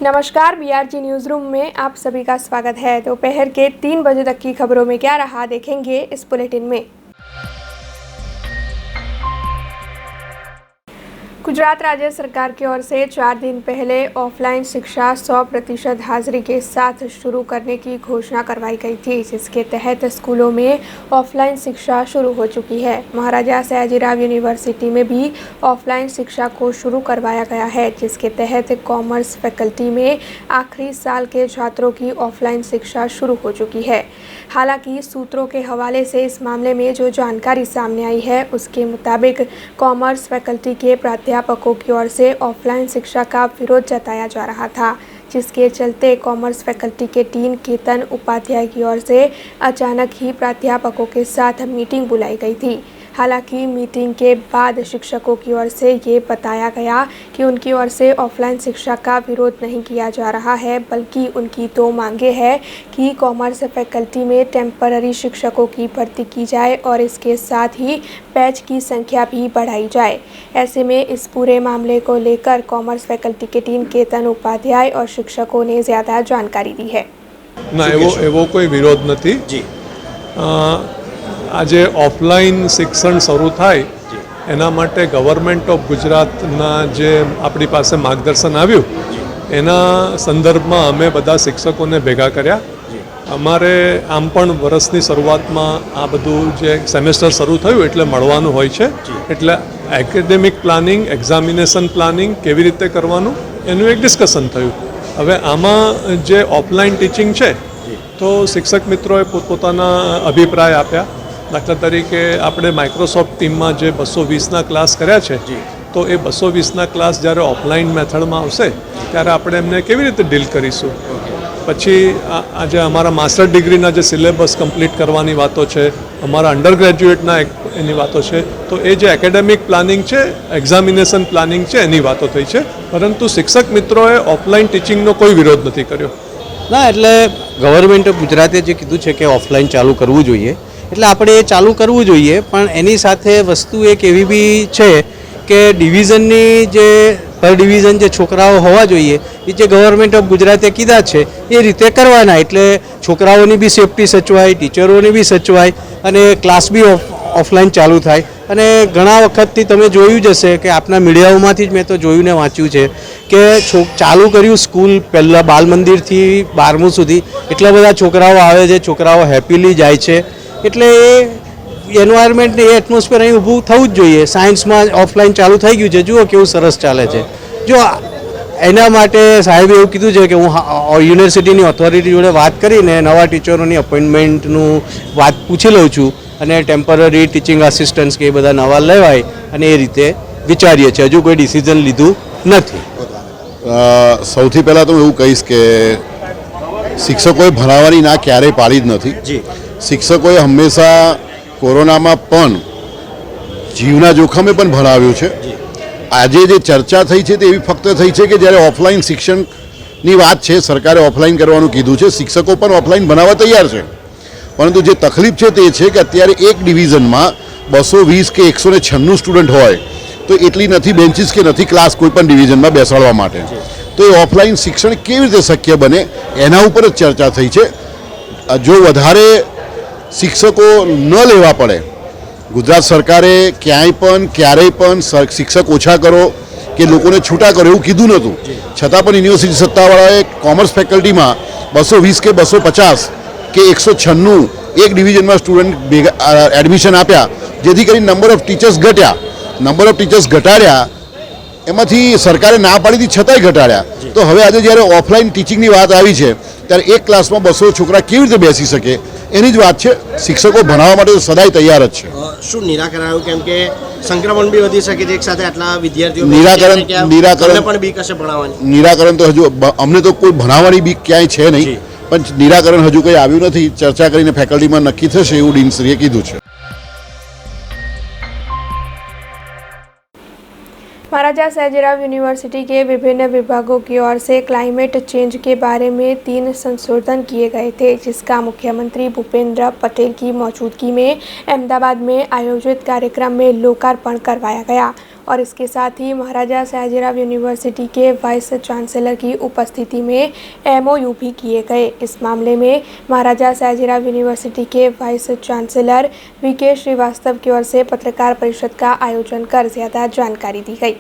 नमस्कार, BRG news room में आप सभी का स्वागत है। दोपहर के 3 बजे तक की खबरों में क्या रहा देखेंगे इस बुलेटिन में। गुजरात राज्य सरकार की ओर से 4 दिन पहले ऑफलाइन शिक्षा 100% हाजिरी के साथ शुरू करने की घोषणा करवाई गई थी, जिसके तहत स्कूलों में ऑफलाइन शिक्षा शुरू हो चुकी है। महाराजा सयाजीराव यूनिवर्सिटी में भी ऑफलाइन शिक्षा को शुरू करवाया गया है, जिसके तहत कॉमर्स फैकल्टी में आखिरी साल के छात्रों की ऑफलाइन शिक्षा शुरू हो चुकी है। हालांकि सूत्रों के हवाले से इस मामले में जो जानकारी सामने आई है, उसके मुताबिक कॉमर्स फैकल्टी के प्राध्यापकों की ओर से ऑफलाइन शिक्षा का विरोध जताया जा रहा था, जिसके चलते कॉमर्स फैकल्टी के डीन केतन उपाध्याय की ओर से अचानक ही प्राध्यापकों के साथ मीटिंग बुलाई गई थी। हालांकि मीटिंग के बाद शिक्षकों की ओर से ये बताया गया कि उनकी ओर से ऑफलाइन शिक्षा का विरोध नहीं किया जा रहा है, बल्कि उनकी 2 मांगे हैं कि कॉमर्स फैकल्टी में टेम्पररी शिक्षकों की भर्ती की जाए और इसके साथ ही बैच की संख्या भी बढ़ाई जाए। ऐसे में इस पूरे मामले को लेकर कॉमर्स फैकल्टी के डीन केतन उपाध्याय और शिक्षकों ने ज़्यादा जानकारी दी है। ना एवो कोई विरोध नहीं जी। आज ऑफलाइन शिक्षण शुरू थाय एना माटे गवर्नमेंट ऑफ गुजरातना जे आपणी पासे मार्गदर्शन आव्युं एना संदर्भ में अमे बधा शिक्षकों ने भेगा कर्या। अमारे आम पण वर्षनी शुरुआतमां आ बधुं जे सेमेस्टर शुरू थयुं एटले मळवानुं होय छे, एटले एकेडेमिक प्लानिंग, एक्जामिनेशन प्लानिंग केवी रीते करवानुं एनुं एक डिस्कशन थयुं। हवे आमां जे ऑफलाइन टीचिंग छे तो शिक्षक मित्रोए पोतपोताना अभिप्राय आप्या। दाखला तरीके આપણે માઇક્રોસોફ્ટ ટીમમાં જે 220ના ક્લાસ કર્યા છે, તો એ 220ના ક્લાસ જ્યારે ઓફલાઇન મેથડમાં આવશે ત્યારે આપણે એમને કેવી રીતે ડીલ કરીશું। પછી આજે અમારા માસ્ટર ડિગ્રીના જે સિલેબસ કમ્પ્લીટ કરવાની વાતો છે, અમારા અંડર ગ્રેજ્યુએટના એની વાતો છે, તો એ જે એકેડેમિક પ્લાનિંગ છે, એક્ઝામિનેશન પ્લાનિંગ છે એની વાતો થઈ છે, પરંતુ શિક્ષક મિત્રોએ ઓફલાઇન ટીચિંગનો કોઈ વિરોધ નથી કર્યો। ના, એટલે ગવર્મેન્ટ ઓફ ગુજરાતે જે કીધું છે કે ઓફલાઇન ચાલુ કરવું જોઈએ, એટલે આપણે એ ચાલુ કરવું જોઈએ, પણ એની સાથે વસ્તુ એક એવી બી છે કે ડિવિઝનની જે પર ડિવિઝન જે છોકરાઓ હોવા જોઈએ એ જે ગવર્મેન્ટ ઓફ ગુજરાતે કીધા છે એ રીતે કરવાના, એટલે છોકરાઓની બી સેફટી સચવાય, ટીચરોની બી સચવાય અને ક્લાસ બી ઓફલાઈન ચાલુ થાય। અને ઘણા વખતથી તમે જોયું જ હશે કે આપણા મીડિયાઓમાંથી જ મેં તો જોયું ને વાંચ્યું છે કે ચાલુ કર્યું સ્કૂલ પહેલાં બાલ મંદિરથી 12મું સુધી એટલા બધા છોકરાઓ આવે છે, છોકરાઓ હેપીલી જાય છે, એટલે એ એન્વાયરમેન્ટ એ એટમોસ્ફિયર અહીં ઊભું થવું જ જોઈએ। સાયન્સમાં ઓફલાઈન ચાલુ થઈ ગયું છે, જુઓ કેવું સરસ ચાલે છે। જો એના માટે સાહેબે એવું કીધું છે કે હું યુનિવર્સિટીની ઓથોરિટી જોડે વાત કરીને નવા ટીચરોની અપોઇન્ટમેન્ટનું વાત પૂછી લઉં છું અને ટેમ્પરરી ટીચિંગ આસિસ્ટન્ટ્સ કે એ બધા નવા લેવાય અને એ રીતે વિચારીએ છીએ। હજુ કોઈ ડિસિઝન લીધું નથી। સૌથી પહેલાં તો હું એવું કહીશ કે શિક્ષકોએ ભણાવવાની ના ક્યારેય પાડી જ નથી જી। શિક્ષકોએ હંમેશા કોરોનામાં પણ જીવના જોખમે પણ ભણાવ્યું છે। આજે જે ચર્ચા થઈ છે તે એવી ફક્ત થઈ છે કે જ્યારે ઓફલાઈન શિક્ષણની વાત છે, સરકારે ઓફલાઈન કરવાનું કીધું છે, શિક્ષકો પણ ઓફલાઈન ભણાવવા તૈયાર છે, પરંતુ જે તકલીફ છે તે છે કે અત્યારે એક ડિવિઝનમાં 220 કે 196 સ્ટુડન્ટ હોય તો એટલી નથી બેન્ચીસ કે નથી ક્લાસ કોઈ પણ ડિવિઝનમાં બેસાડવા માટે, તો એ ઓફલાઈન શિક્ષણ કેવી રીતે શક્ય બને એના ઉપર જ ચર્ચા થઈ છે। જો વધારે શિક્ષકો ન લેવા પડે, ગુજરાત સરકારે ક્યાંય પણ ક્યારેય પણ શિક્ષક ઓછા કરો કે લોકોને છૂટા કરો એવું કીધું નહોતું, છતાં પણ યુનિવર્સિટી સત્તાવાળાએ કોમર્સ ફેકલ્ટીમાં 220 કે 250 કે 196 એક ડિવિઝનમાં સ્ટુડન્ટ ભેગા એડમિશન આપ્યા, જેથી કરીને નંબર ઓફ ટીચર્સ ઘટ્યા। નંબર ઓફ ટીચર્સ ઘટાડ્યા એમાંથી સરકારે ના પાડી હતી છતાંય ઘટાડ્યા। તો હવે આજે જ્યારે ઓફલાઈન ટીચિંગની વાત આવી છે ત્યારે એક ક્લાસમાં 200 છોકરા કેવી રીતે બેસી શકે એની જ વાત છે। શિક્ષકો ભણાવવા માટે સદાય તૈયાર જ છે। શું નિરાકરણ આવ્યું, કેમ કે સંક્રમણ બી વધી શકે છે એક સાથે આટલા વિદ્યાર્થીઓ? નિરાકરણ પણ બીક હશે ભણાવવાની? નિરાકરણ તો હજુ અમને તો કોઈ ભણાવવાની બીક ક્યાંય છે નહીં, પણ નિરાકરણ હજુ કંઈ આવ્યું નથી। ચર્ચા કરીને ફેકલ્ટીમાં નક્કી થશે એવું ડીનશ્રીએ કીધું છે। महाराजा सयाजीराव यूनिवर्सिटी के विभिन्न विभागों की ओर से क्लाइमेट चेंज के बारे में 3 संशोधन किए गए थे, जिसका मुख्यमंत्री भूपेंद्र पटेल की मौजूदगी में अहमदाबाद में आयोजित कार्यक्रम में लोकार्पण करवाया गया। और इसके साथ ही महाराजा सयाजीराव यूनिवर्सिटी के वाइस चांसलर की उपस्थिति में MOU भी किए गए। इस मामले में महाराजा सयाजीराव यूनिवर्सिटी के वाइस चांसलर VK श्रीवास्तव की ओर से पत्रकार परिषद का आयोजन कर ज़्यादा जानकारी दी गई।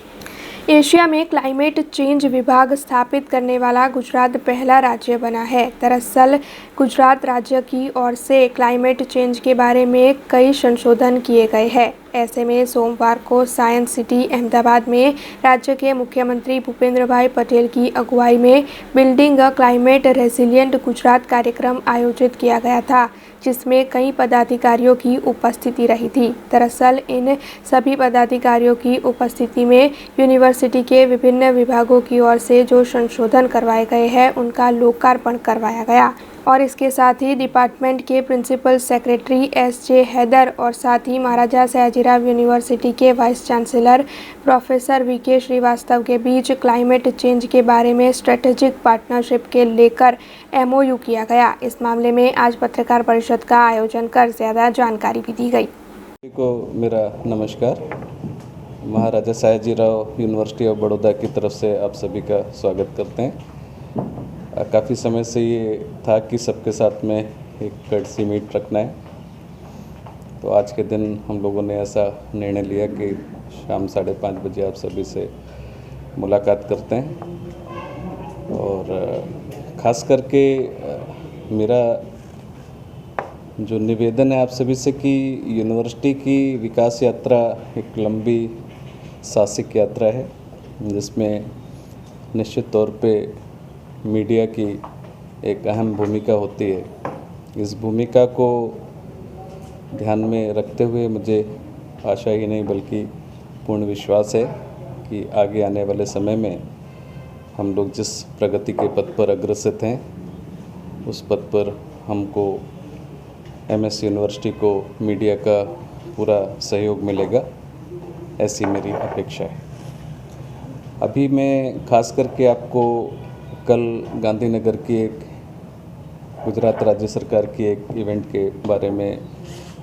एशिया में क्लाइमेट चेंज विभाग स्थापित करने वाला गुजरात पहला राज्य बना है। दरअसल गुजरात राज्य की ओर से क्लाइमेट चेंज के बारे में कई संशोधन किए गए हैं। ऐसे में सोमवार को साइंस सिटी अहमदाबाद में राज्य के मुख्यमंत्री भूपेंद्र भाई पटेल की अगुवाई में building a climate resilient Gujarat कार्यक्रम आयोजित किया गया था, जिसमें कई पदाधिकारियों की उपस्थिति रही थी। दरअसल इन सभी पदाधिकारियों की उपस्थिति में यूनिवर्सिटी के विभिन्न विभागों की ओर से जो संशोधन करवाए गए हैं उनका लोकार्पण करवाया गया और इसके साथ ही डिपार्टमेंट के प्रिंसिपल सेक्रेटरी SJ हैदर और साथ ही महाराजा सयाजीराव यूनिवर्सिटी के vice chancellor professor VK Srivastava के बीच क्लाइमेट चेंज के बारे में स्ट्रेटेजिक पार्टनरशिप के लेकर MOU किया गया। इस मामले में आज पत्रकार परिषद का आयोजन कर ज़्यादा जानकारी भी दी गई। को मेरा नमस्कार। महाराजा सयाजीराव यूनिवर्सिटी ऑफ बड़ौदा की तरफ से आप सभी का स्वागत करते हैं। काफ़ी समय से ये था कि सबके साथ में एक कर्टसी मीट रखना है, तो आज के दिन हम लोगों ने ऐसा निर्णय लिया कि शाम 5:30 बजे आप सभी से मुलाकात करते हैं। और ख़ास करके मेरा जो निवेदन है आप सभी से कि यूनिवर्सिटी की विकास यात्रा एक लंबी साहसिक यात्रा है, जिसमें निश्चित तौर पे मीडिया की एक अहम भूमिका होती है। इस भूमिका को ध्यान में रखते हुए मुझे आशा ही नहीं बल्कि पूर्ण विश्वास है कि आगे आने वाले समय में हम लोग जिस प्रगति के पथ पर अग्रसर हैं उस पथ पर हमको MS यूनिवर्सिटी को मीडिया का पूरा सहयोग मिलेगा, ऐसी मेरी अपेक्षा है। अभी मैं खास करके आपको कल गांधीनगर की एक गुजरात राज्य सरकार की एक इवेंट के बारे में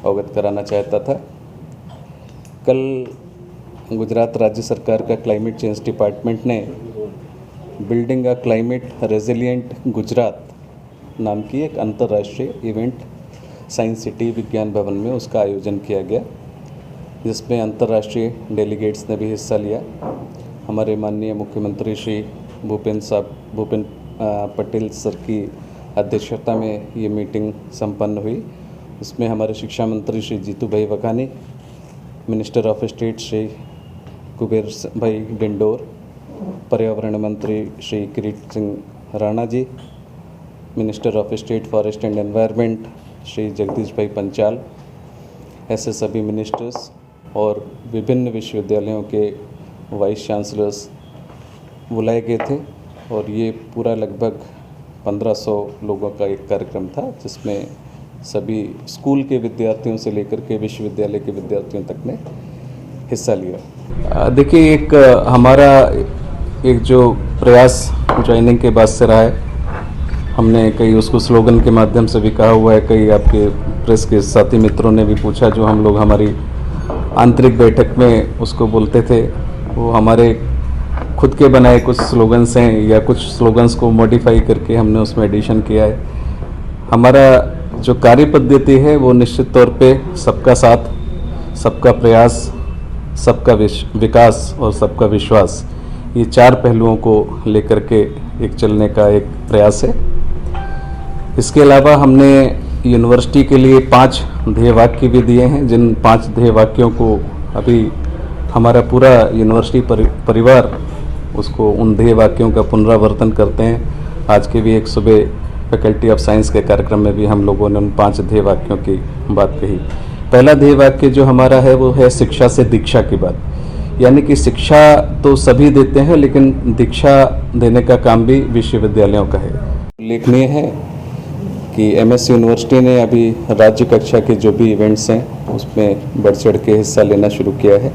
अवगत कराना चाहता था। कल गुजरात राज्य सरकार का क्लाइमेट चेंज डिपार्टमेंट ने building a climate resilient Gujarat नाम की एक अंतर्राष्ट्रीय इवेंट साइंस सिटी विज्ञान भवन में उसका आयोजन किया गया, जिसमें अंतर्राष्ट्रीय डेलीगेट्स ने भी हिस्सा लिया। हमारे माननीय मुख्यमंत्री श्री भूपेंद्र पटेल सर की अध्यक्षता में ये मीटिंग संपन्न हुई। उसमें हमारे शिक्षा मंत्री Shri Jitu bhai Vakani, minister of state Shri Kuber bhai Dindor, पर्यावरण मंत्री Shri Kirit Singh Rana ji, minister of state forest and environment Shri Jagdish bhai Panchal, ऐसे सभी मिनिस्टर्स और विभिन्न विश्वविद्यालयों के वाइस चांसलर्स बुलाए गए थे। और ये पूरा लगभग 1500 लोगों का एक कार्यक्रम था, जिसमें सभी स्कूल के विद्यार्थियों से लेकर के विश्वविद्यालय के विद्यार्थियों तक ने हिस्सा लिया। देखिए, एक हमारा एक जो प्रयास ज्वाइनिंग के बाद से रहा है, हमने कई उसको स्लोगन के माध्यम से भी कहा हुआ है, कई आपके प्रेस के साथी मित्रों ने भी पूछा, जो हम लोग हमारी आंतरिक बैठक में उसको बोलते थे, वो हमारे खुद के बनाए कुछ स्लोगन्स हैं या कुछ स्लोगन्स को मॉडिफाई करके हमने उसमें एडिशन किया है। हमारा जो कार्य पद्धति है वो निश्चित तौर पे सबका साथ, सबका प्रयास, सबका विकास और सबका विश्वास, ये 4 पहलुओं को लेकर के एक चलने का एक प्रयास है। इसके अलावा हमने यूनिवर्सिटी के लिए 5 ध्येय वाक्य भी दिए हैं, जिन 5 ध्येय वाक्यों को अभी हमारा पूरा यूनिवर्सिटी परिवार उसको उन ध्येय वाक्यों का पुनरावर्तन करते हैं। आज के भी एक सुबह फैकल्टी ऑफ साइंस के कार्यक्रम में भी हम लोगों ने उन 5 ध्येय वाक्यों की बात कही। पहला ध्येय वाक्य जो हमारा है वो है शिक्षा से दीक्षा की बात, यानी कि शिक्षा तो सभी देते हैं, लेकिन दीक्षा देने का काम भी विश्वविद्यालयों का है। उल्लेखनीय है कि MS यूनिवर्सिटी ने अभी राज्य कक्षा के जो भी इवेंट्स हैं उसमें बढ़ चढ़ के हिस्सा लेना शुरू किया है।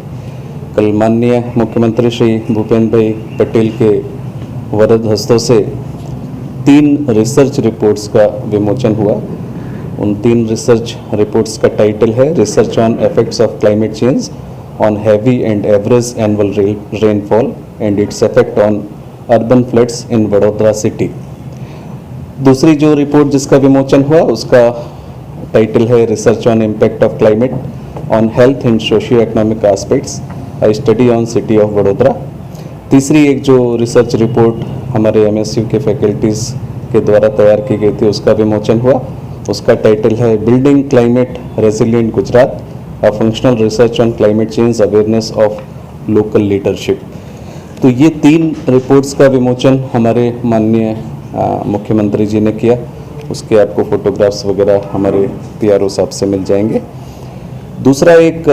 कल माननीय मुख्यमंत्री श्री भूपेंद्र भाई पटेल के वरद हस्तों से 3 रिसर्च रिपोर्ट्स का विमोचन हुआ। उन 3 रिसर्च रिपोर्ट्स का टाइटल है research on effects of climate change on heavy and average annual rainfall and its effect on urban floods in Vadodara city. दूसरी जो रिपोर्ट जिसका विमोचन हुआ उसका टाइटल है research on impact of climate on health and socio economic aspects a study on city of Vadodara. तीसरी एक जो रिसर्च रिपोर्ट हमारे MSU के फैकल्टीज़ के द्वारा तैयार की गई थी उसका विमोचन हुआ। उसका टाइटल है building climate resilient Gujarat a functional research on climate change awareness of local leadership. तो ये 3 रिपोर्ट्स का विमोचन हमारे माननीय मुख्यमंत्री जी ने किया। उसके आपको फोटोग्राफ्स वगैरह हमारे PRO साहब से मिल जाएंगे। दूसरा एक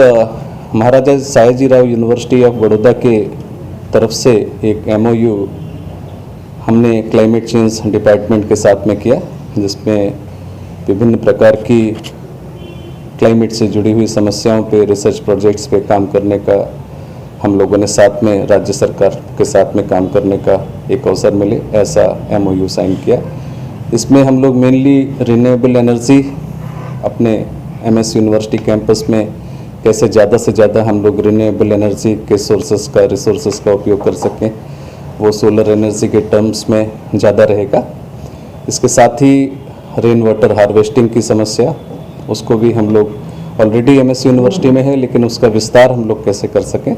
महाराजा सायाजीराव यूनिवर्सिटी ऑफ बड़ौदा के तरफ से एक MOU हमने क्लाइमेट चेंज डिपार्टमेंट के साथ में किया, जिसमें विभिन्न प्रकार की क्लाइमेट से जुड़ी हुई समस्याओं पे रिसर्च प्रोजेक्ट्स पे काम करने का हम लोगों ने साथ में राज्य सरकार के साथ में काम करने का एक अवसर मिले, ऐसा MOU साइन किया। इसमें हम लोग मेनली रिन्यूएबल एनर्जी अपने MS यूनिवर्सिटी कैंपस में कैसे ज़्यादा से ज़्यादा हम लोग रिन्यूएबल एनर्जी के रिसोर्सेज का उपयोग कर सकें, वो सोलर एनर्जी के टर्म्स में ज़्यादा रहेगा। इसके साथ ही रेन वाटर हार्वेस्टिंग की समस्या, उसको भी हम लोग ऑलरेडी MS यूनिवर्सिटी में है, लेकिन उसका विस्तार हम लोग कैसे कर सकें,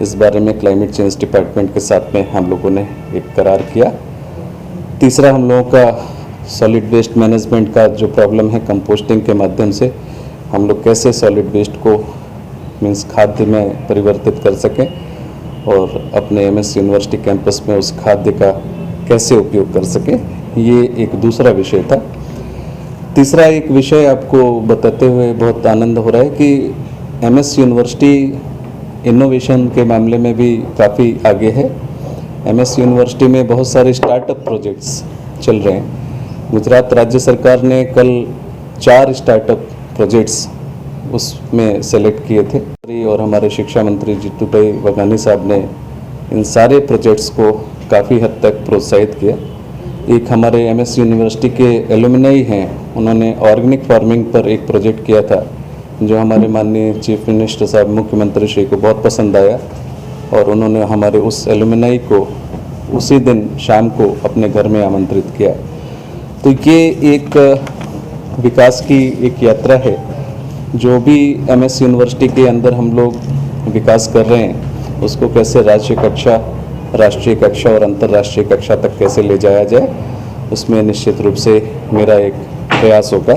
इस बारे में क्लाइमेट चेंज डिपार्टमेंट के साथ में हम लोगों ने एक करार किया। तीसरा हम लोगों का सॉलिड वेस्ट मैनेजमेंट का जो प्रॉब्लम है, कंपोस्टिंग के माध्यम से हम लोग कैसे सॉलिड वेस्ट को मीन्स खाद्य में परिवर्तित कर सकें और अपने MS यूनिवर्सिटी कैंपस में उस खाद्य का कैसे उपयोग कर सकें, ये एक दूसरा विषय था। तीसरा एक विषय आपको बताते हुए बहुत आनंद हो रहा है कि MS यूनिवर्सिटी इनोवेशन के मामले में भी काफ़ी आगे है। MS यूनिवर्सिटी में बहुत सारे स्टार्टअप प्रोजेक्ट्स चल रहे हैं। गुजरात राज्य सरकार ने कल 4 स्टार्टअप प्रोजेक्ट्स उसमें सेलेक्ट किए थे और हमारे शिक्षा मंत्री जीतू भाई वघानी साहब ने इन सारे प्रोजेक्ट्स को काफ़ी हद तक प्रोत्साहित किया। एक हमारे MS यूनिवर्सिटी के एलुमनाई हैं, उन्होंने ऑर्गेनिक फार्मिंग पर एक प्रोजेक्ट किया था जो हमारे माननीय चीफ मिनिस्टर साहब मुख्यमंत्री श्री को बहुत पसंद आया और उन्होंने हमारे उस एलुमनाई को उसी दिन शाम को अपने घर में आमंत्रित किया। तो ये एक विकास की एक यात्रा है, जो भी MS यूनिवर्सिटी के अंदर हम लोग विकास कर रहे हैं उसको कैसे राज्य कक्षा, राष्ट्रीय कक्षा और अंतर्राष्ट्रीय कक्षा तक कैसे ले जाया जाए, उसमें निश्चित रूप से मेरा एक प्रयास होगा।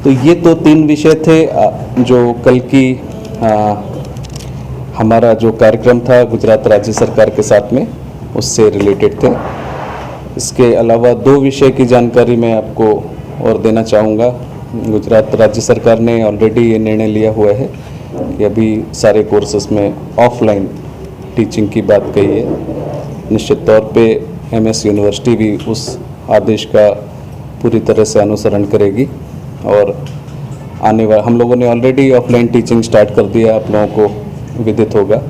तो ये तो 3 विषय थे जो कल की हमारा जो कार्यक्रम था गुजरात राज्य सरकार के साथ में उससे रिलेटेड थे। इसके अलावा 2 विषय की जानकारी मैं आपको और देना चाहूँगा। गुजरात राज्य सरकार ने ऑलरेडी ये निर्णय लिया हुआ है कि अभी सारे कोर्सेस में ऑफलाइन टीचिंग की बात कही है। निश्चित तौर पे MS यूनिवर्सिटी भी उस आदेश का पूरी तरह से अनुसरण करेगी और आने वाले हम लोगों ने ऑलरेडी ऑफलाइन टीचिंग स्टार्ट कर दिया, आप लोगों को विदित होगा।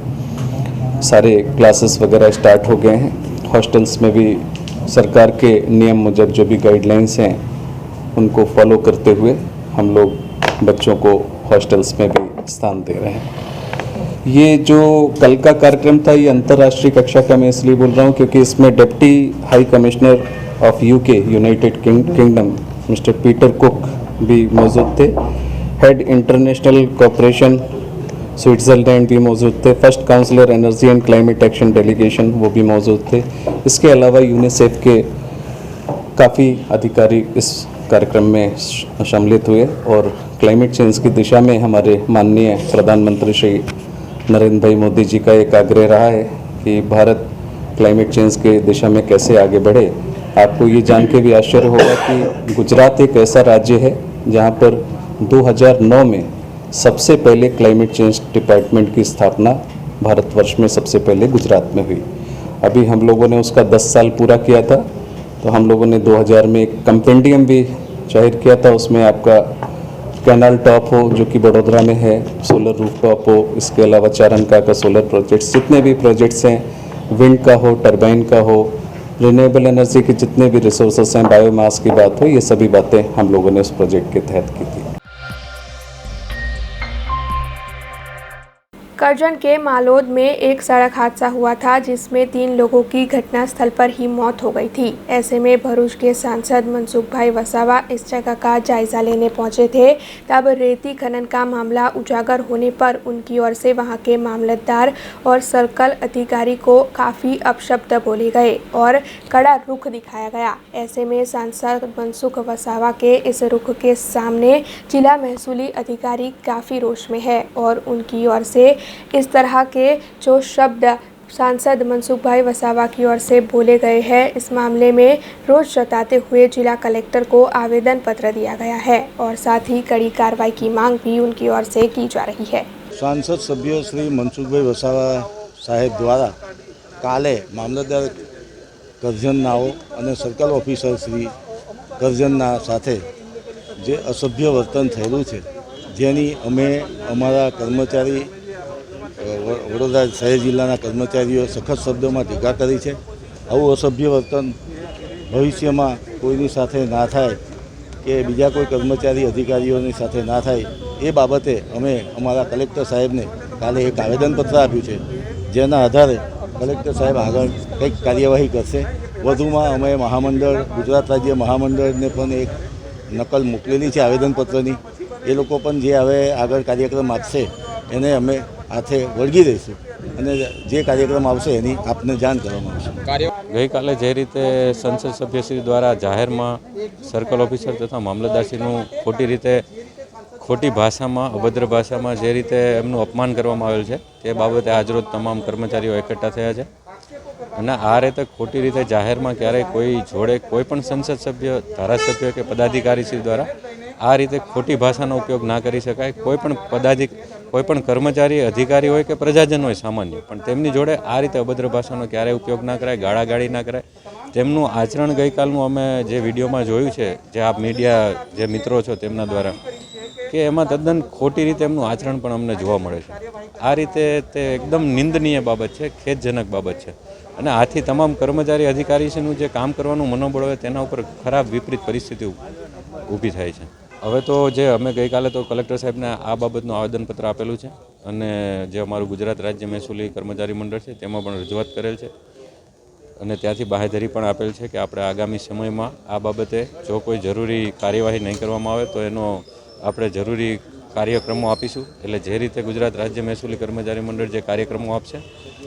सारे क्लासेस वगैरह स्टार्ट हो गए हैं। हॉस्टल्स में भी सरकार के नियम मुजब जो भी गाइडलाइंस हैं उनको फॉलो करते हुए हम लोग बच्चों को हॉस्टल्स में भी स्थान दे रहे हैं। ये जो कल का कार्यक्रम था ये अंतर्राष्ट्रीय कक्षा का मैं इसलिए बोल रहा हूँ क्योंकि इसमें deputy high commissioner of UK United kingdom mister Peter cook भी मौजूद थे। हेड इंटरनेशनल कॉपरेशन स्विट्ज़रलैंड भी मौजूद थे। First counsellor energy and climate action delegation वो भी मौजूद थे। इसके अलावा यूनिसेफ के काफ़ी अधिकारी इस कार्यक्रम में सम्मिलित हुए और क्लाइमेट चेंज की दिशा में हमारे माननीय प्रधानमंत्री श्री नरेंद्र भाई मोदी जी का एक आग्रह रहा है कि भारत क्लाइमेट चेंज के दिशा में कैसे आगे बढ़े। आपको ये जान के भी आश्चर्य होगा कि गुजरात एक ऐसा राज्य है जहाँ पर 2009 में सबसे पहले क्लाइमेट चेंज डिपार्टमेंट की स्थापना भारतवर्ष में सबसे पहले गुजरात में हुई। अभी हम लोगों ने उसका 10 साल पूरा किया था, तो हम लोगों ने 2000 में एक कंपेंडियम भी जाहिर किया था। उसमें आपका कैनाल टॉप हो जो कि बड़ोदरा में है, सोलर रूफ टॉप हो, इसके अलावा चारंका का सोलर प्रोजेक्ट्स, जितने भी प्रोजेक्ट्स हैं, विंड का हो, टरबाइन का हो, रिन्यूएबल एनर्जी के जितने भी रिसोर्सेस हैं, बायोमास की बात हो, ये सभी बातें हम लोगों ने उस प्रोजेक्ट के तहत की थी। करजन के मालोद में एक सड़क हादसा हुआ था जिसमें 3 लोगों की घटनास्थल पर ही मौत हो गई थी। ऐसे में भरूच के सांसद मनसुख भाई वसावा इस जगह का जायजा लेने पहुंचे थे। तब रेती खनन का मामला उजागर होने पर उनकी ओर से वहां के मामलतदार और सर्कल अधिकारी को काफ़ी अपशब्द बोले गए और कड़ा रुख दिखाया गया। ऐसे में सांसद मनसुख वसावा के इस रुख के सामने जिला महसूली अधिकारी काफ़ी रोष में है और उनकी ओर से इस तरह के जो शब्द सांसद मनसुख भाई वसावा की ओर से बोले गए हैं, इस मामले में रोष जताते हुए जिला कलेक्टर को आवेदन पत्र दिया गया है और साथ ही कड़ी कार्रवाई की मांग भी उनकी ओर से की जा रही है। सांसद सभ्य श्री मनसुख भाई वसावा साहेब द्वारा काले मामलतदार કરજનનાઓ અને સર્કલ ઓફિસર શ્રી કરજનના સાથે જે અસભ્ય વર્તન થયેલું છે, જેની અમે અમારા કર્મચારી વડોદરા શહેર જિલ્લાના કર્મચારીઓ સખત શબ્દોમાં ટીકા કરી છે। આવું અસભ્ય વર્તન ભવિષ્યમાં કોઈની સાથે ના થાય કે બીજા કોઈ કર્મચારી અધિકારીઓની સાથે ના થાય એ બાબતે અમે અમારા કલેક્ટર સાહેબને કાલે એક આવેદનપત્ર આપ્યું છે, જેના આધારે કલેક્ટર સાહેબ આગળ કંઈક કાર્યવાહી કરશે। વધુમાં અમે મહામંડળ ગુજરાત રાજ્ય મહામંડળને પણ એક નકલ મોકલેલી છે આવેદનપત્રની। એ લોકો પણ જે હવે આગળ કાર્યક્રમ આપશે એને અમે હાથે વળગી રહીશું અને જે કાર્યક્રમ આવશે એની આપને જાણ કરવામાં આવશે। ગઈકાલે જે રીતે સંસદ સભ્યશ્રી દ્વારા જાહેરમાં સર્કલ ઓફિસર તથા મામલતદારશ્રીનું ખોટી રીતે ખોટી ભાષામાં અભદ્ર ભાષામાં જે રીતે એમનું અપમાન કરવામાં આવેલ છે તે બાબતે આજરોજ તમામ કર્મચારીઓ એકઠા થયા છે અને આ રીતે ખોટી રીતે જાહેરમાં ક્યારેય કોઈ જોડે કોઈ પણ સંસદ સભ્ય ધારાસભ્ય કે પદાધિકારીશ્રી દ્વારા આ રીતે ખોટી ભાષાનો ઉપયોગ ના કરી શકાય। કોઈ પણ કર્મચારી અધિકારી હોય કે પ્રજાજન હોય સામાન્ય, પણ તેમની જોડે આ રીતે અભદ્ર ભાષાનો ક્યારેય ઉપયોગ ના કરાય, ગાળાગાળી ના કરાય। તેમનું આચરણ ગઈકાલનું અમે જે વિડીયોમાં જોયું છે, જે આપ મીડિયા જે મિત્રો છો તેમના દ્વારા, કે એમાં તદ્દન ખોટી રીતે એમનું આચરણ પણ અમને જોવા મળે છે। આ રીતે તે એકદમ નિંદનીય બાબત છે, ખેદજનક બાબત છે અને આથી તમામ કર્મચારી અધિકારીનું જે કામ કરવાનું મનોબળ હોય તેના ઉપર ખરાબ વિપરીત પરિસ્થિતિ ઊભી થાય છે। હવે તો જે અમે ગઈકાલે તો કલેક્ટર સાહેબને આ બાબતનું આવેદનપત્ર આપેલું છે અને જે અમારું ગુજરાત રાજ્ય મહેસૂલી કર્મચારી મંડળ છે તેમાં પણ રજૂઆત કરેલ છે અને ત્યાંથી બાંહેધરી પણ આપેલ છે કે આપણે આગામી સમયમાં આ બાબતે જો કોઈ જરૂરી કાર્યવાહી નહીં કરવામાં આવે તો એનો આપણે જરૂરી કાર્યક્રમો આપીશું। એટલે જે રીતે ગુજરાત રાજ્ય મહેસૂલી કર્મચારી મંડળ જે કાર્યક્રમો આપશે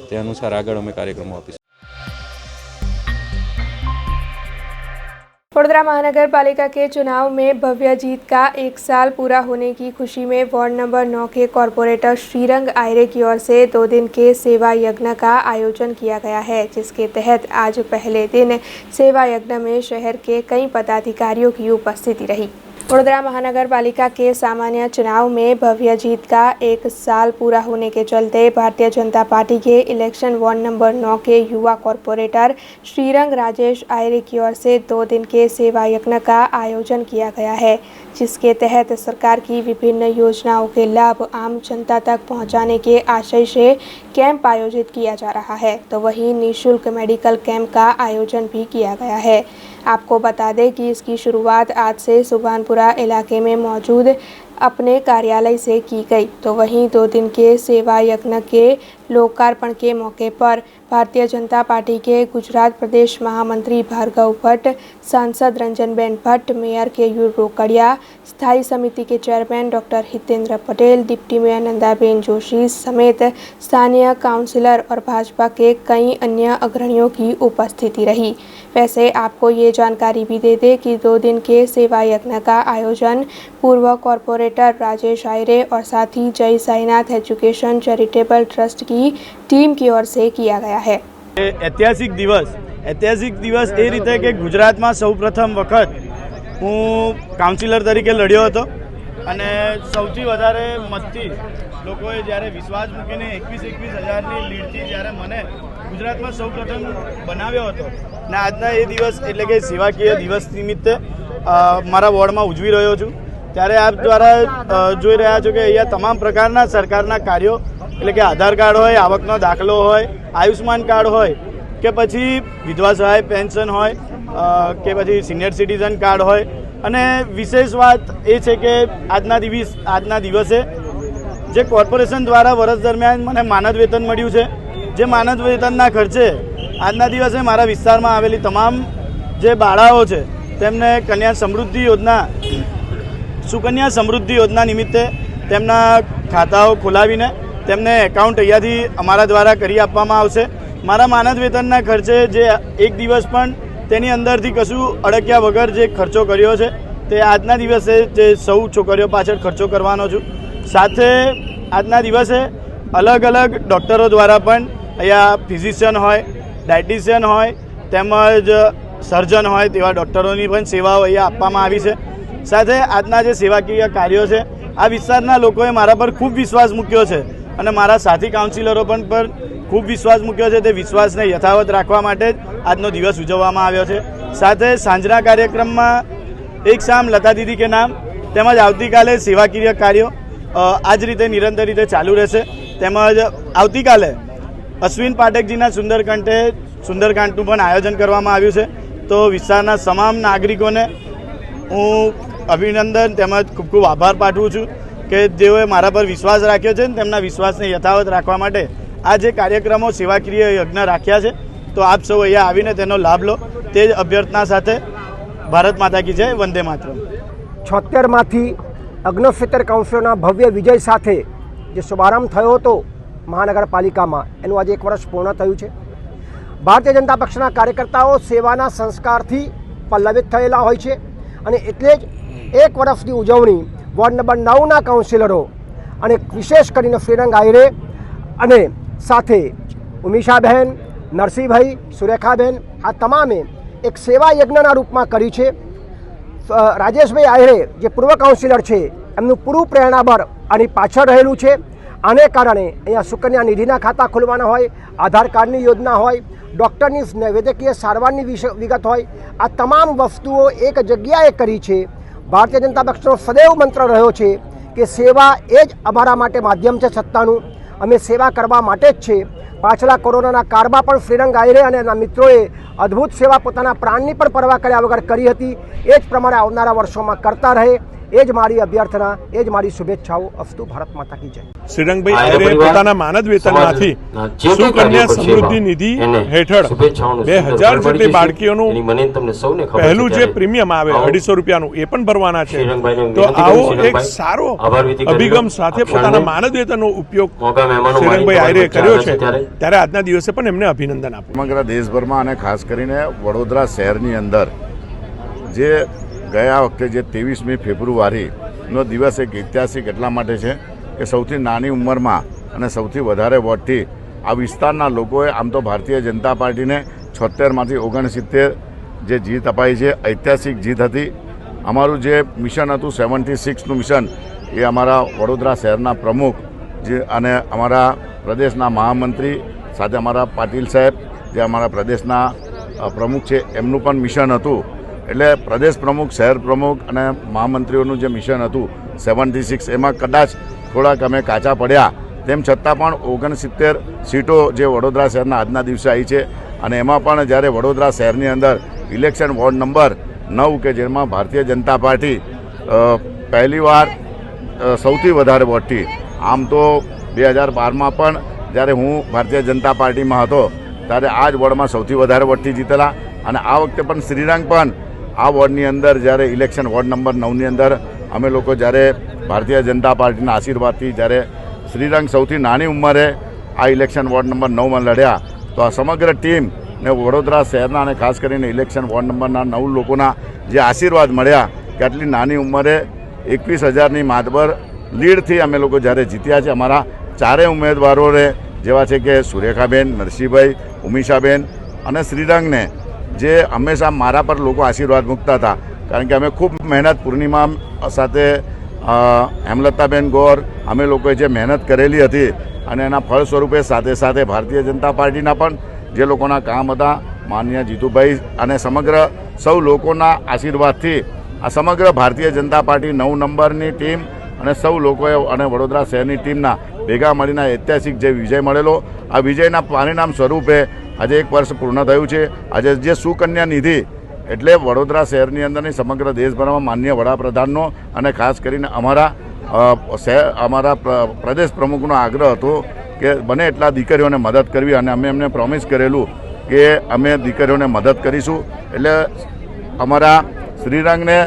તે અનુસાર આગળ અમે કાર્યક્રમો આપીશું। वडोदरा महानगर पालिका के चुनाव में भव्य जीत का 1 साल पूरा होने की खुशी में वार्ड नंबर 9 के कॉरपोरेटर श्रीरंग आयरे की ओर से 2 दिन के सेवा यज्ञ का आयोजन किया गया है, जिसके तहत आज पहले दिन सेवा यज्ञ में शहर के कई पदाधिकारियों की उपस्थिति रही। वडोदरा महानगर पालिका के सामान्य चुनाव में भव्य जीत का 1 साल पूरा होने के चलते भारतीय जनता पार्टी के इलेक्शन वार्ड नंबर 9 के युवा कॉरपोरेटर श्रीरंग राजेश आयरे की ओर से 2 दिन के सेवा यज्ञ का आयोजन किया गया है, जिसके तहत सरकार की विभिन्न योजनाओं के लाभ आम जनता तक पहुंचाने के आशय से कैंप आयोजित किया जा रहा है। तो वहीं निःशुल्क मेडिकल कैंप का आयोजन भी किया गया है। आपको बता दें कि इसकी शुरुआत आज से सुभानपुरा इलाके में मौजूद अपने कार्यालय से की गई। तो वहीं 2 दिन के सेवा यज्ञ के लोकार्पण के मौके पर भारतीय जनता पार्टी के गुजरात प्रदेश महामंत्री भार्गव भट्ट, सांसद रंजनबेन भट्ट, मेयर केयूर रोकड़िया, स्थायी समिति के chairman doctor Hitendra Patel, deputy mayor Nandaben Joshi समेत स्थानीय काउंसिलर और भाजपा के कई अन्य अग्रणियों की उपस्थिति रही। वैसे आपको ये जानकारी भी दे दें कि 2 दिन के सेवा यज्ञ का आयोजन पूर्व कॉरपोरेटर राजेश आयरे और साथ ही जय साईनाथ एजुकेशन चैरिटेबल ट्रस्ट की टीम की ओर से किया गया है। ऐतिहासिक दिवस ए रीते कि गुजरात में सौ प्रथम वखत हूँ काउंसिलर तरीके लड़्यो हतो અને સૌથી વધારે મતથી લોકોએ જ્યારે વિશ્વાસ મૂકીને 21,000ની લીડથી જ્યારે મને ગુજરાતમાં સૌ પ્રથમ બનાવ્યો હતો ને આજના એ દિવસ એટલે કે સેવાકીય દિવસ નિમિત્તે મારા વોર્ડમાં ઉજવી રહ્યો છું, ત્યારે આપ દ્વારા જોઈ રહ્યા છો કે અહીંયા તમામ પ્રકારના સરકારના કાર્યો એટલે કે આધાર કાર્ડ હોય, આવકનો દાખલો હોય, આયુષ્માન કાર્ડ હોય કે પછી વિધવા સહાય પેન્શન હોય કે પછી સિનિયર સિટીઝન કાર્ડ હોય। અને વિશેષ વાત એ છે કે આજના દિવસે જે કોર્પોરેશન દ્વારા વર્ષ દરમિયાન મને માનદ વેતન મળ્યું છે, જે માનદ વેતનના ખર્ચે આજના દિવસે મારા વિસ્તારમાં આવેલી તમામ જે બાળાઓ છે તેમને સુકન્યા સમૃદ્ધિ યોજના નિમિત્તે તેમના ખાતાઓ ખોલાવીને તેમને એકાઉન્ટ અહીંયાથી અમારા દ્વારા કરી આપવામાં આવશે. મારા માનદ વેતનના ખર્ચે જે એક દિવસ પણ તેની અંદરથી કશું અડક્યા વગર જે ખર્ચો કર્યો છે તે આજના દિવસે જે સૌ છોકરીઓ પાછળ ખર્ચો કરવાનો છું. સાથે આજના દિવસે અલગ અલગ ડૉક્ટરો દ્વારા પણ અહીંયા ફિઝિશિયન હોય, ડાયટિશિયન હોય તેમજ સર્જન હોય તેવા ડૉક્ટરોની પણ સેવાઓ અહીંયા આપવામાં આવી છે. સાથે આજના જે સેવાકીય કાર્યો છે આ વિસ્તારના લોકોએ મારા પર ખૂબ વિશ્વાસ મૂક્યો છે અને મારા સાથી કાઉન્સિલરો પર ખૂબ વિશ્વાસ મૂક્યો છે. તે વિશ્વાસને યથાવત રાખવા માટે જ આજનો દિવસ ઉજવવામાં આવ્યો છે. સાથે સાંજના કાર્યક્રમમાં એક શામ લતા દીદી કે નામ તેમજ આવતીકાલે સેવાકીય કાર્યો આ જ રીતે નિરંતર રીતે ચાલુ રહેશે. તેમજ આવતીકાલે અશ્વિન પાઠકજીના સુંદરકાંડનું પણ આયોજન કરવામાં આવ્યું છે. તો વિસ્તારના તમામ નાગરિકોને હું અભિનંદન તેમજ ખૂબ ખૂબ આભાર પાઠવું છું કે જેઓએ મારા પર વિશ્વાસ રાખ્યો છે અને તેમના વિશ્વાસને યથાવત રાખવા માટે આ જે કાર્યક્રમો સેવાકીય યજ્ઞ રાખ્યા છે તો આપ સૌ અહીંયા આવીને તેનો લાભ લો તે જ અભ્યર્થના સાથે ભારત માતા કી જય, વંદે માતરમ. 76માંથી અગ્નિહોત્ર કાઉન્સિલરના ભવ્ય વિજય સાથે જે શુભારંભ થયો હતો મહાનગરપાલિકામાં, એનું આજે 1 વર્ષ પૂર્ણ થયું છે. ભારતીય જનતા પક્ષના કાર્યકર્તાઓ સેવાના સંસ્કારથી પલ્લવિત થયેલા હોય છે અને એટલે જ 1 વર્ષની ઉજવણી વોર્ડ નંબર 9ના કાઉન્સિલરો અને વિશેષ કરીને શ્રીરંગ આહિરે અને સાથે ઉમિશાબહેન, નરસિંહભાઈ, સુરેખાબેન આ તમામે એક સેવા યજ્ઞના રૂપમાં કરી છે. રાજેશભાઈ આહિરે જે પૂર્વ કાઉન્સિલર છે એમનું પૂરું પ્રેરણાબળ આની પાછળ રહેલું છે. આને કારણે અહીંયા સુકન્યા નિધિના ખાતા ખોલવાના હોય, આધાર કાર્ડની યોજના હોય, ડૉક્ટરની વૈદ્યકીય સારવારની વિગત હોય, આ તમામ વસ્તુઓ એક જગ્યાએ કરી છે. ભારતીય જનતા પક્ષનો સદૈવ મંત્ર રહ્યો છે કે સેવા એ જ અમારા માટે માધ્યમ છે સત્તાનું, અમે સેવા કરવા માટે જ છે. પાછલા કોરોનાના કાળમાં પણ શ્રીરંગ આહિરે અને એના મિત્રોએ અદ્ભુત સેવા પોતાના પ્રાણની પણ પરવા કર્યા વગર કરી હતી. એ જ પ્રમાણે આવનારા વર્ષોમાં કરતા રહે એ જ મારી અભ્યર્થના, એ જ મારી શુભેચ્છાઓ. અસ્તુ. ભારત માતા કી જય. શ્રીરંગભાઈ આહિરે પોતાના માનદ વેતનમાંથી સુકન્યા સમૃદ્ધિ નિધિ હેઠળ 2000 જેટલી બાળકીઓનું પહેલું જે પ્રીમિયમ આવે 250 રૂપિયાનું એ પણ ભરવાના છે. તો આવો એક સારો અભિગમ સાથે પોતાના માનદ વેતનનો ઉપયોગ શ્રીરંગભાઈ આહિરે કર્યો છે, ત્યારે આજના દિવસે પણ એમને અભિનંદન આપો. સમગ્ર દેશભરમાં અને ખાસ કરીને વડોદરા શહેરની અંદર જે ગયા વખતે જે 23મી ફેબ્રુઆરીનો દિવસ એક ઐતિહાસિક એટલા માટે છે કે સૌથી નાની ઉંમરમાં અને સૌથી વધારે વોટથી આ વિસ્તારના લોકોએ આમ તો ભારતીય જનતા પાર્ટીને 76માંથી 69 જે જીત અપાઈ છે, ઐતિહાસિક જીત હતી. અમારું જે મિશન હતું 76નું મિશન એ અમારા વડોદરા શહેરના પ્રમુખ જે અને અમારા પ્રદેશના મહામંત્રી સાથે અમારા પાટીલ સાહેબ જે અમારા પ્રદેશના પ્રમુખ છે એમનું પણ મિશન હતું. એટલે પ્રદેશ પ્રમુખ, શહેર પ્રમુખ અને મહામંત્રીઓનું જે મિશન હતું 76 એમાં કદાચ થોડાક અમે કાચા પડ્યા, તેમ છતાં પણ 69 સીટો જે વડોદરા શહેરના આજના દિવસે આવી છે. અને એમાં પણ જ્યારે વડોદરા શહેરની અંદર ઇલેક્શન વોર્ડ નંબર 9 કે જેમાં ભારતીય જનતા પાર્ટી પહેલીવાર સૌથી વધારે વોટથી, આમ તો 2012માં પણ જ્યારે હું ભારતીય જનતા પાર્ટીમાં હતો ત્યારે આ જ વોર્ડમાં સૌથી વધારે વોટથી જીતેલા. અને આ વખતે પણ શ્રીરંગ પણ આ વોર્ડની અંદર જ્યારે ઇલેક્શન વોર્ડ નંબર 9ની અંદર અમે લોકો જ્યારે ભારતીય જનતા પાર્ટીના આશીર્વાદથી જ્યારે શ્રીરંગ સૌથી નાની ઉંમરે આ ઇલેક્શન વોર્ડ નંબર 9માં લડ્યા, તો આ સમગ્ર ટીમ ને વડોદરા શહેરના અને ખાસ કરીને ઇલેક્શન વોર્ડ નંબરના 9 લોકોના જે આશીર્વાદ મળ્યા કે આટલી નાની ઉંમરે 21,000ની માતબર લીડથી અમે લોકો જ્યારે જીત્યા છે. અમારા ચારેય ઉમેદવારોને જેવા છે કે સુરેખાબેન, નરસિંહભાઈ, ઉમિશાબેન અને શ્રીરંગને જે હંમેશા મારા પર લોકો આશીર્વાદ મૂકતા હતા, કારણ કે અમે ખૂબ મહેનત પૂર્ણિમા સાથે હેમલતાબેન ગોર અમે લોકોએ જે મહેનત કરેલી હતી અને એના ફળ સ્વરૂપે સાથે સાથે ભારતીય જનતા પાર્ટીના પણ જે લોકોના કામ હતા, માનનીય જીતુભાઈ અને સમગ્ર સૌ લોકોના આશીર્વાદથી આ સમગ્ર ભારતીય જનતા પાર્ટી 9 નંબરની ટીમ અને સૌ લોકોએ અને વડોદરા શહેરની ટીમના ભેગા મળીને ઐતિહાસિક જે વિજય મળેલો, આ વિજયના પરિણામ સ્વરૂપે આજે 1 વર્ષ પૂર્ણ થયું છે. આજે જે સુકન્યા નિધિ એટલે વડોદરા શહેરની અંદરની સમગ્ર દેશભરમાં માનનીય વડાપ્રધાનનો અને ખાસ કરીને અમારા અમારા પ્રદેશ પ્રમુખનો આગ્રહ હતો કે બને એટલા દીકરીઓને મદદ કરવી અને અમે એમને પ્રોમિસ કરેલું કે અમે દીકરીઓને મદદ કરીશું. એટલે અમારા શ્રીરંગને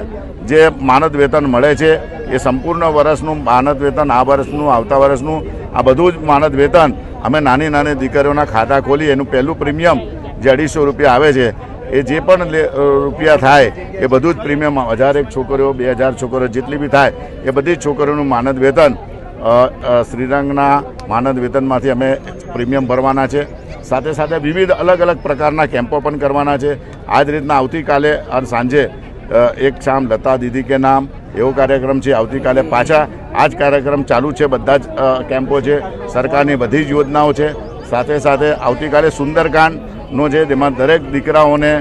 જે માનદ વેતન મળે છે એ સંપૂર્ણ વર્ષનું માનદ વેતન, આ વર્ષનું, આવતા વર્ષનું, આ બધું જ માનદ વેતન અમે નાની નાની દીકરીઓના ખાતા ખોલી એનું પહેલું પ્રીમિયમ જે 250 રૂપિયા આવે છે એ જે પણ રૂપિયા થાય એ બધું જ પ્રીમિયમ 1001 છોકરીઓ, 2000 છોકરીઓ જેટલી બી થાય એ બધી જ છોકરીઓનું માનદ વેતન શ્રીરંગના માનદ વેતનમાંથી અમે પ્રીમિયમ ભરવાના છે. સાથે સાથે વિવિધ અલગ અલગ પ્રકારના કેમ્પો પણ કરવાના છે. આ જ રીતના આવતીકાલે અને સાંજે એક શામ લતા દીદી કે નામ એવો કાર્યક્રમ છે. આવતીકાલે પાછા આ જ કાર્યક્રમ ચાલુ છે. બધા જ કેમ્પો છે, સરકારની બધી જ યોજનાઓ છે. સાથે સાથે આવતીકાલે સુંદરકાંડનો છે, જેમાં દરેક દીકરાઓને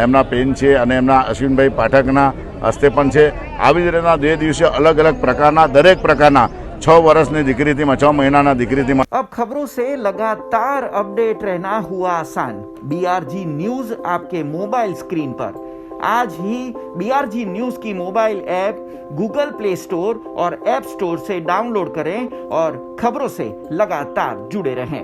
એમના પેન છે અને એમના અશ્વિનભાઈ પાઠકના હસ્તે પણ છે. આવી જ રીતના 2 દિવસે અલગ અલગ પ્રકારના દરેક પ્રકારના 6 વર્ષની દીકરીથી 6 મહિનાના દીકરીથી. अब खबरों से लगातार अपडेट रहना हुआ आसान. BRG न्यूज आपके मोबाइल स्क्रीन पर. आज ही BRG न्यूज की mobile app Google play store और ऐप स्टोर से डाउनलोड करें और खबरों से लगातार जुड़े रहें.